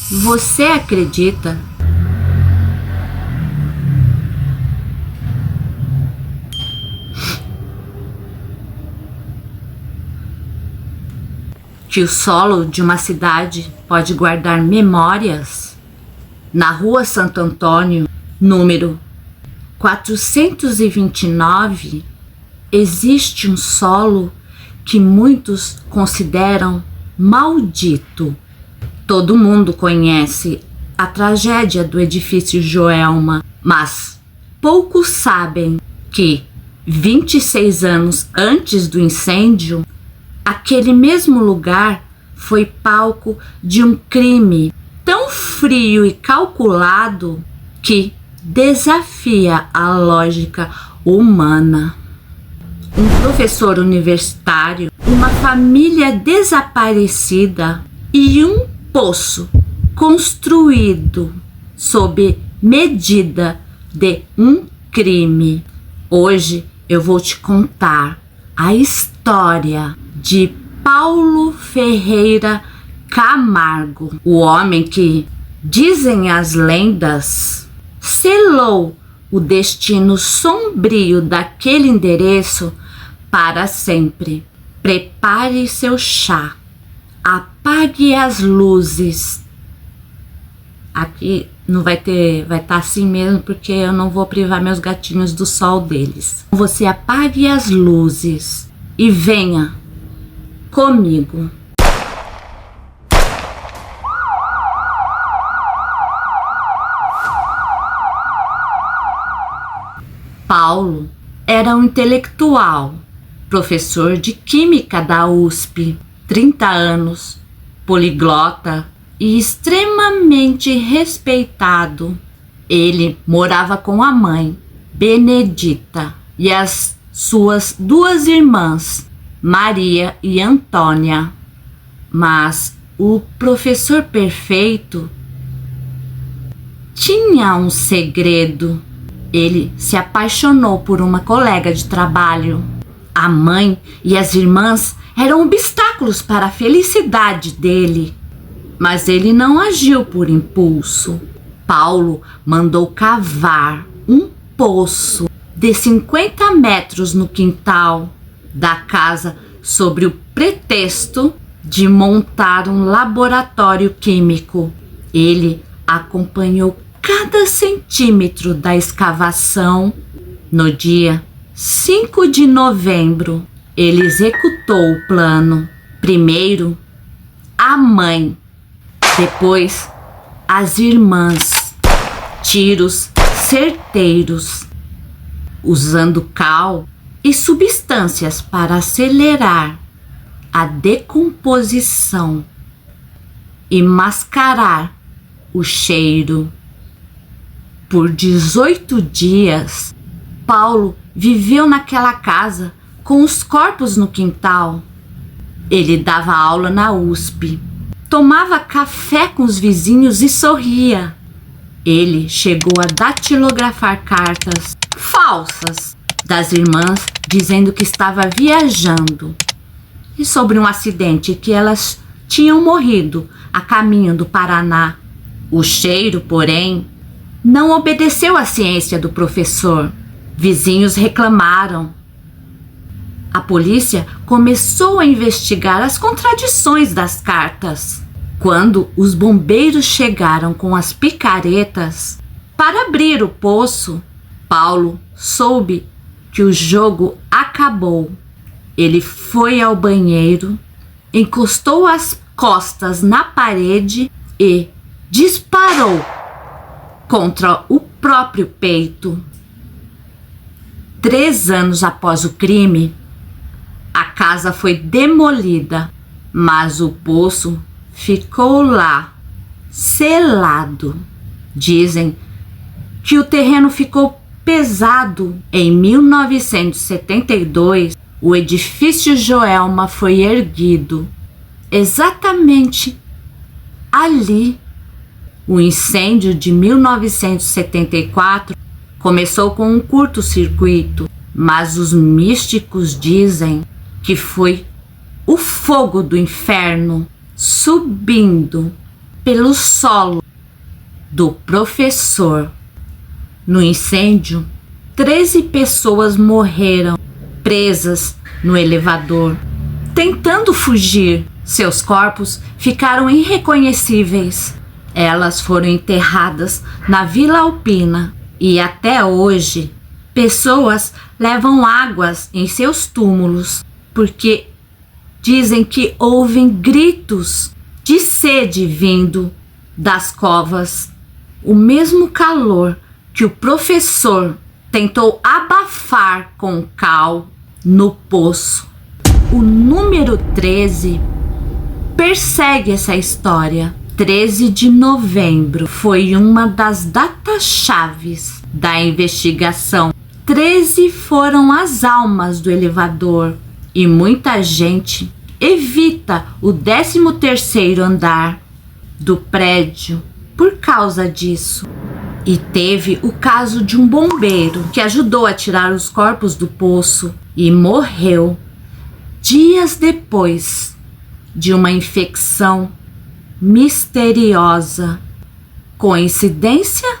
Você acredita que o solo de uma cidade pode guardar memórias? Na Rua Santo Antônio, número 429, existe um solo que muitos consideram maldito. Todo mundo conhece a tragédia do edifício Joelma, mas poucos sabem que 26 anos antes do incêndio, aquele mesmo lugar foi palco de um crime tão frio e calculado que desafia a lógica humana. Um professor universitário, uma família desaparecida e um poço construído sob medida de um crime. Hoje eu vou te contar a história de Paulo Ferreira Camargo, o homem que, dizem as lendas, selou o destino sombrio daquele endereço para sempre. Prepare seu chá, apague as luzes. Aqui não vai estar assim mesmo, porque eu não vou privar meus gatinhos do sol deles. Você apague as luzes e venha comigo. Paulo era um intelectual, professor de Química da USP, 30 anos, poliglota e extremamente respeitado. Ele morava com a mãe, Benedita, e as suas duas irmãs, Maria e Antônia. Mas o professor perfeito tinha um segredo. Ele se apaixonou por uma colega de trabalho. A mãe e as irmãs eram obstáculos para a felicidade dele, mas ele não agiu por impulso. Paulo mandou cavar um poço de 50 metros no quintal da casa sob o pretexto de montar um laboratório químico. Ele acompanhou cada centímetro da escavação. No dia 5 de novembro, ele executou o plano. Primeiro, a mãe, depois as irmãs. Tiros certeiros, usando cal e substâncias para acelerar a decomposição e mascarar o cheiro. Por 18 dias, Paulo viveu naquela casa com os corpos no quintal. Ele dava aula na USP, tomava café com os vizinhos e sorria. Ele chegou a datilografar cartas falsas das irmãs dizendo que estava viajando e sobre um acidente que elas tinham morrido a caminho do Paraná. O cheiro, porém, não obedeceu à ciência do professor. Vizinhos reclamaram. A polícia começou a investigar as contradições das cartas. Quando os bombeiros chegaram com as picaretas para abrir o poço, Paulo soube que o jogo acabou. Ele foi ao banheiro, encostou as costas na parede e disparou contra o próprio peito. 3 anos após o crime, a casa foi demolida, mas o poço ficou lá, selado. Dizem que o terreno ficou pesado. Em 1972, o edifício Joelma foi erguido exatamente ali. O incêndio de 1974 começou com um curto-circuito, mas os místicos dizem que foi o fogo do inferno subindo pelo solo do professor. No incêndio, 13 pessoas morreram presas no elevador, tentando fugir. Seus corpos ficaram irreconhecíveis. Elas foram enterradas na Vila Alpina e até hoje pessoas levam águas em seus túmulos porque dizem que ouvem gritos de sede vindo das covas. O mesmo calor que o professor tentou abafar com cal no poço. O número 13 persegue essa história. 13 de novembro foi uma das datas-chaves da investigação. 13 foram as almas do elevador e muita gente evita o 13º andar do prédio por causa disso. E teve o caso de um bombeiro que ajudou a tirar os corpos do poço e morreu dias depois de uma infecção misteriosa. Coincidência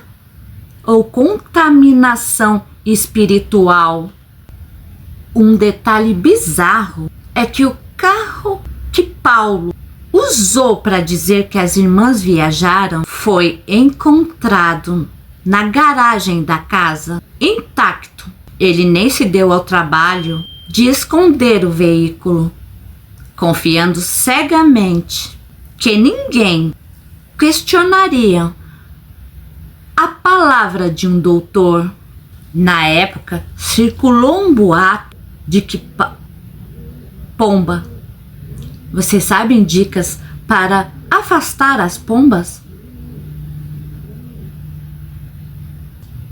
ou contaminação espiritual? Um detalhe bizarro é que o carro que Paulo usou para dizer que as irmãs viajaram foi encontrado na garagem da casa, intacto. Ele nem se deu ao trabalho de esconder o veículo, confiando cegamente que ninguém questionaria a palavra de um doutor. Na época, circulou um boato de que pomba. Vocês sabem dicas para afastar as pombas?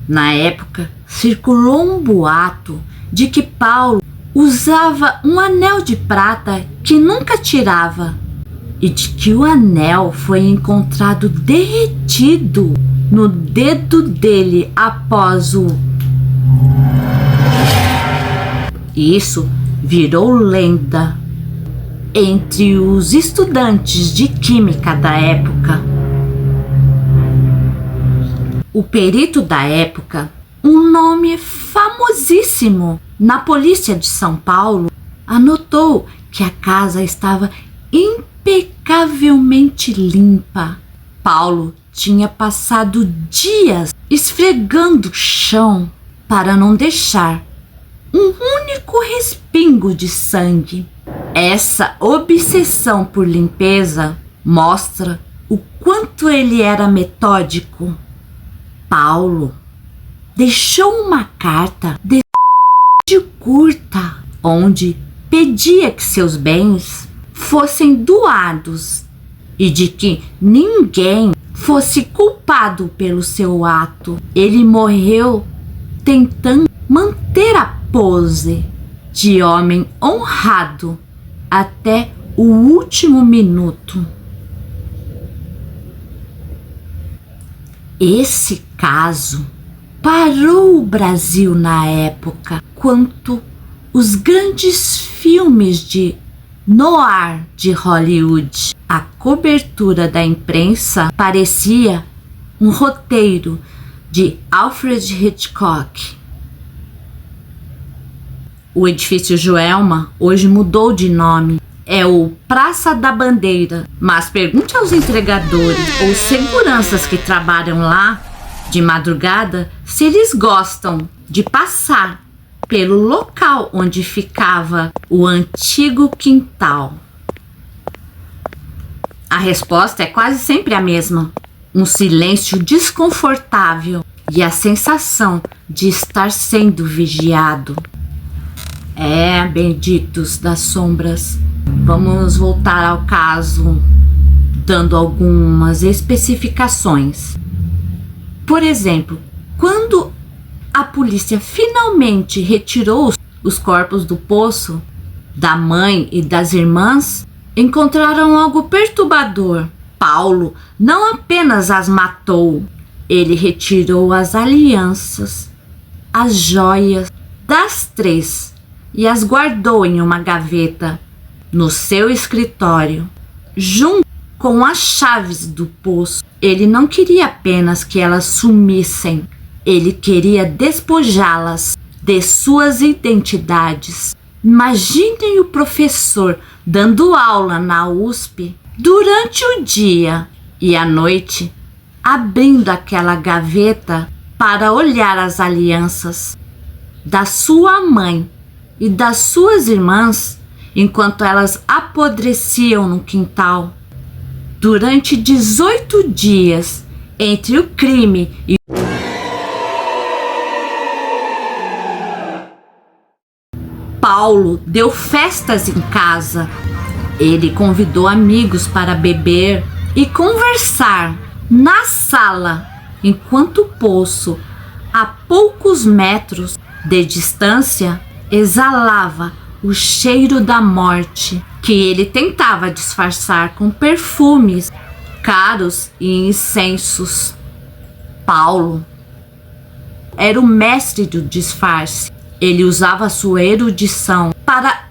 Na época, circulou um boato de que Paulo usava um anel de prata que nunca tirava e de que o anel foi encontrado derretido no dedo dele após o... Isso virou lenda entre os estudantes de química da época. O perito da época, um nome famosíssimo na polícia de São Paulo, anotou que a casa estava impecavelmente limpa. Paulo tinha passado dias esfregando o chão para não deixar um único respingo de sangue. Essa obsessão por limpeza mostra o quanto ele era metódico. Paulo deixou uma carta de curta, onde pedia que seus bens fossem doados e de que ninguém fosse culpado pelo seu ato. Ele morreu tentando manter a pose de homem honrado até o último minuto. Esse caso parou o Brasil na época, quanto os grandes filmes de noir de Hollywood. A cobertura da imprensa parecia um roteiro de Alfred Hitchcock. O edifício Joelma hoje mudou de nome. É o Praça da Bandeira, mas pergunte aos entregadores ou seguranças que trabalham lá de madrugada se eles gostam de passar pelo local onde ficava o antigo quintal. A resposta é quase sempre a mesma: um silêncio desconfortável e a sensação de estar sendo vigiado. Benditos das sombras. Vamos voltar ao caso, dando algumas especificações. Por exemplo, quando a polícia finalmente retirou os corpos do poço, da mãe e das irmãs, encontraram algo perturbador. Paulo não apenas as matou, ele retirou as alianças, as joias das três e as guardou em uma gaveta no seu escritório, junto com as chaves do poço. Ele não queria apenas que elas sumissem, ele queria despojá-las de suas identidades. Imaginem o professor dando aula na USP durante o dia e à noite, abrindo aquela gaveta para olhar as alianças da sua mãe e das suas irmãs enquanto elas apodreciam no quintal. Durante 18 dias, entre o crime e Paulo deu festas em casa. Ele convidou amigos para beber e conversar na sala, enquanto o poço, a poucos metros de distância, exalava o cheiro da morte, que ele tentava disfarçar com perfumes caros e incensos. Paulo era o mestre do disfarce. Ele usava sua erudição para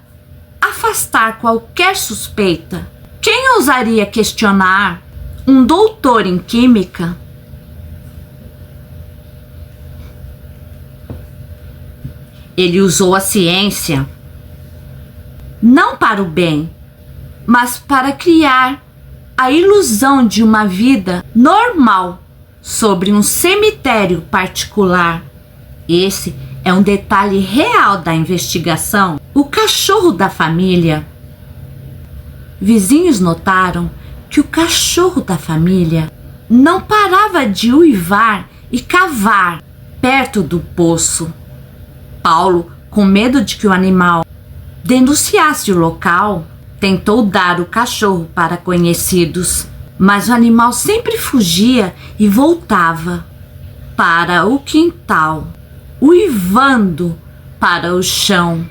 afastar qualquer suspeita. Quem ousaria questionar um doutor em química? Ele usou a ciência não para o bem, mas para criar a ilusão de uma vida normal sobre um cemitério particular. Esse é um detalhe real da investigação. O cachorro da família. Vizinhos notaram que o cachorro da família não parava de uivar e cavar perto do poço. Paulo, com medo de que o animal denunciasse o local, tentou dar o cachorro para conhecidos, mas o animal sempre fugia e voltava para o quintal, uivando para o chão.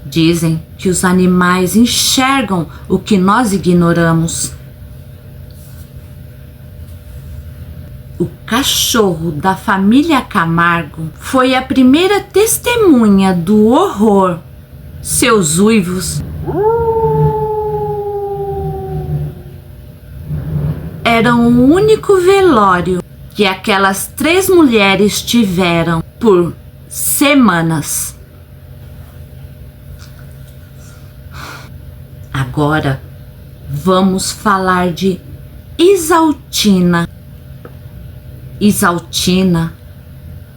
Dizem que os animais enxergam o que nós ignoramos. O cachorro da família Camargo foi a primeira testemunha do horror. Seus uivos eram o único velório que aquelas 3 mulheres tiveram por semanas. Agora vamos falar de Isaltina. Isaltina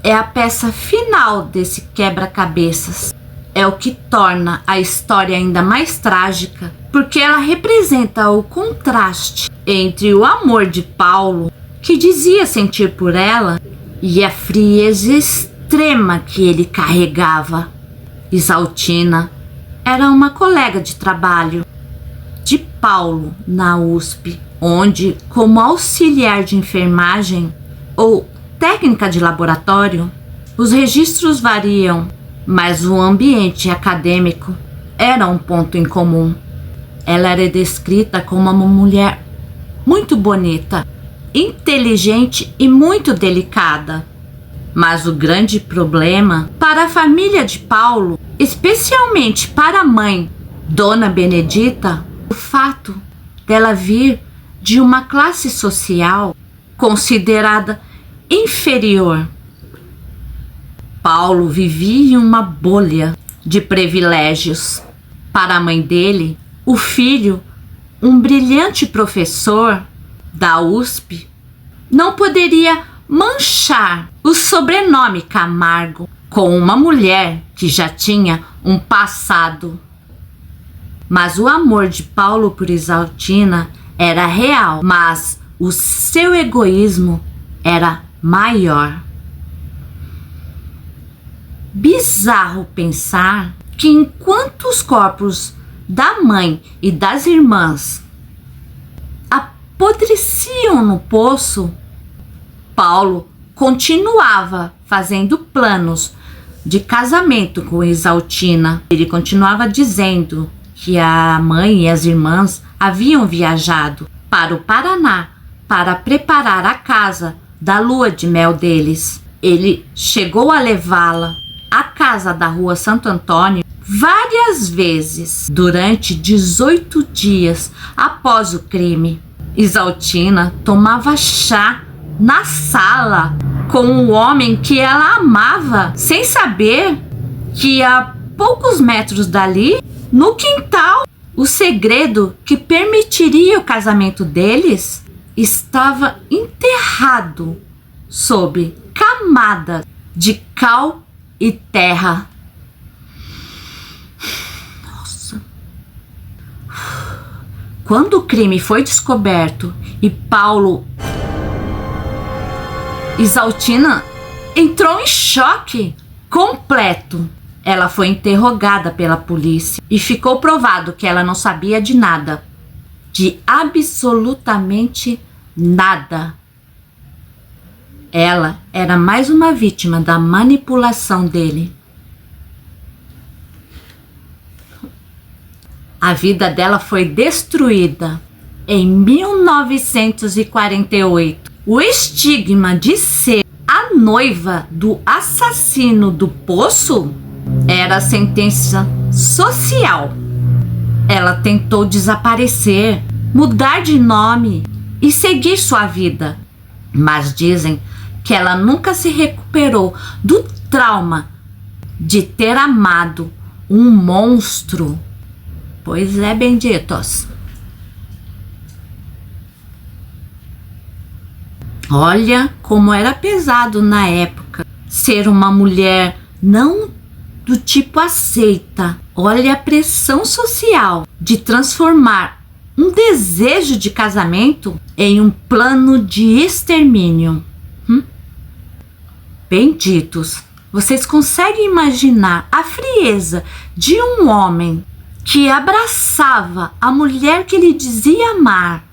é a peça final desse quebra-cabeças. É o que torna a história ainda mais trágica, porque ela representa o contraste entre o amor de Paulo, que dizia sentir por ela, e a frieza extrema que ele carregava. Isaltina era uma colega de trabalho de Paulo na USP, onde, como auxiliar de enfermagem ou técnica de laboratório, os registros variam, mas o ambiente acadêmico era um ponto em comum. Ela era descrita como uma mulher muito bonita, inteligente e muito delicada. Mas o grande problema para a família de Paulo, especialmente para a mãe, Dona Benedita, o fato dela vir de uma classe social considerada inferior. Paulo vivia em uma bolha de privilégios. Para a mãe dele, o filho, um brilhante professor da USP, não poderia manchar o sobrenome Camargo com uma mulher que já tinha um passado. Mas o amor de Paulo por Isaltina era real, mas o seu egoísmo era maior. Bizarro pensar que enquanto os corpos da mãe e das irmãs apodreciam no poço, Paulo continuava fazendo planos de casamento com Isaltina. Ele continuava dizendo que a mãe e as irmãs haviam viajado para o Paraná para preparar a casa da lua de mel deles. Ele chegou a levá-la à casa da rua Santo Antônio várias vezes durante 18 dias após o crime. Isaltina tomava chá na sala com o homem que ela amava, sem saber que a poucos metros dali, no quintal, o segredo que permitiria o casamento deles estava enterrado sob camadas de cal e terra. Nossa. Quando o crime foi descoberto e Paulo, Isaltina entrou em choque completo. Ela foi interrogada pela polícia e ficou provado que ela não sabia de nada, de absolutamente nada. Ela era mais uma vítima da manipulação dele. A vida dela foi destruída em 1948. O estigma de ser a noiva do assassino do poço era a sentença social. Ela tentou desaparecer, mudar de nome e seguir sua vida, mas dizem que ela nunca se recuperou do trauma de ter amado um monstro. Pois é, benditos. Olha como era pesado na época ser uma mulher não do tipo aceita. Olha a pressão social de transformar um desejo de casamento em um plano de extermínio. Benditos, vocês conseguem imaginar a frieza de um homem que abraçava a mulher que ele dizia amar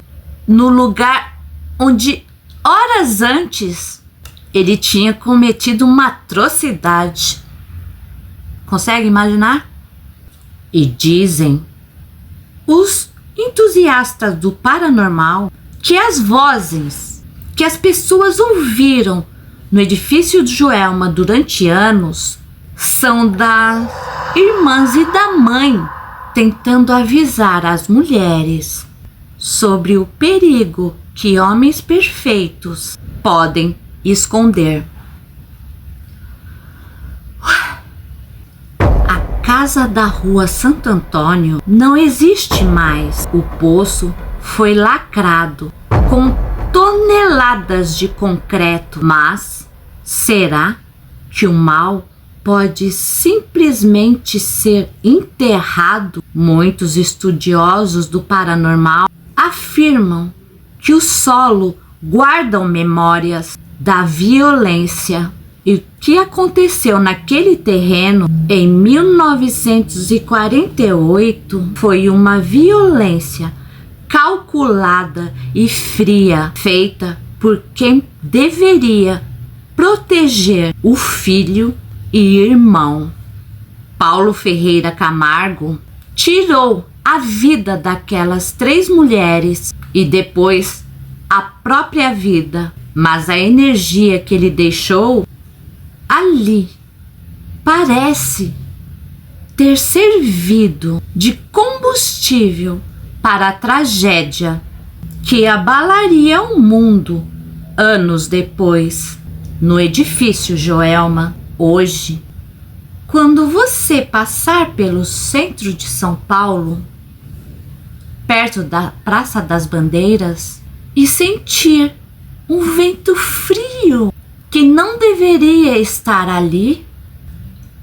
no lugar onde horas antes ele tinha cometido uma atrocidade? Consegue imaginar? E dizem os entusiastas do paranormal que as vozes que as pessoas ouviram no edifício de Joelma durante anos são das irmãs e da mãe tentando avisar as mulheres sobre o perigo que homens perfeitos podem esconder. A casa da rua Santo Antônio não existe mais. O poço foi lacrado com toneladas de concreto, mas será que o mal pode simplesmente ser enterrado? Muitos estudiosos do paranormal afirmam que o solo guarda memórias da violência. E o que aconteceu naquele terreno em 1948 foi uma violência calculada e fria, feita por quem deveria proteger o filho e irmão. Paulo Ferreira Camargo tirou a vida daquelas 3 mulheres e depois a própria vida, mas a energia que ele deixou ali parece ter servido de combustível para a tragédia que abalaria o mundo anos depois. No edifício Joelma, hoje, quando você passar pelo centro de São Paulo, perto da Praça das Bandeiras, e sentir um vento frio que não deveria estar ali,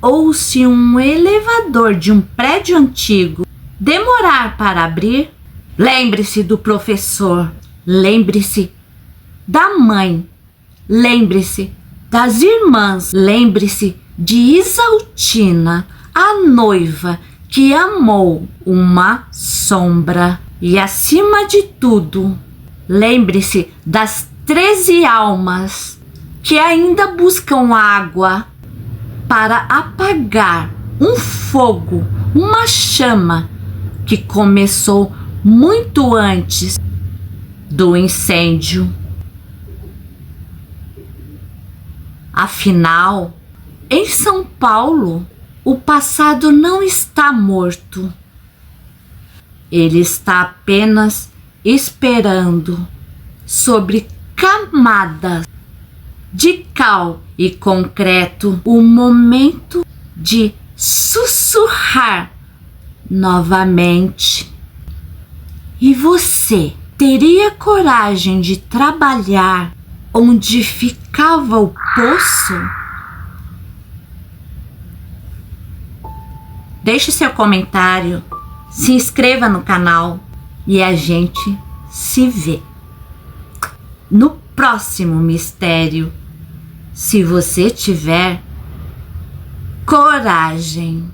ou se um elevador de um prédio antigo demorar para abrir, lembre-se do professor, lembre-se da mãe, lembre-se das irmãs, lembre-se de Isaltina, a noiva que amou uma sombra. E acima de tudo, lembre-se das 13 almas que ainda buscam água para apagar um fogo, uma chama que começou muito antes do incêndio. Afinal, em São Paulo, o passado não está morto. Ele está apenas esperando sobre camadas de cal e concreto o momento de sussurrar novamente. E você teria coragem de trabalhar onde ficava o poço? Deixe seu comentário, se inscreva no canal e a gente se vê no próximo mistério, se você tiver coragem.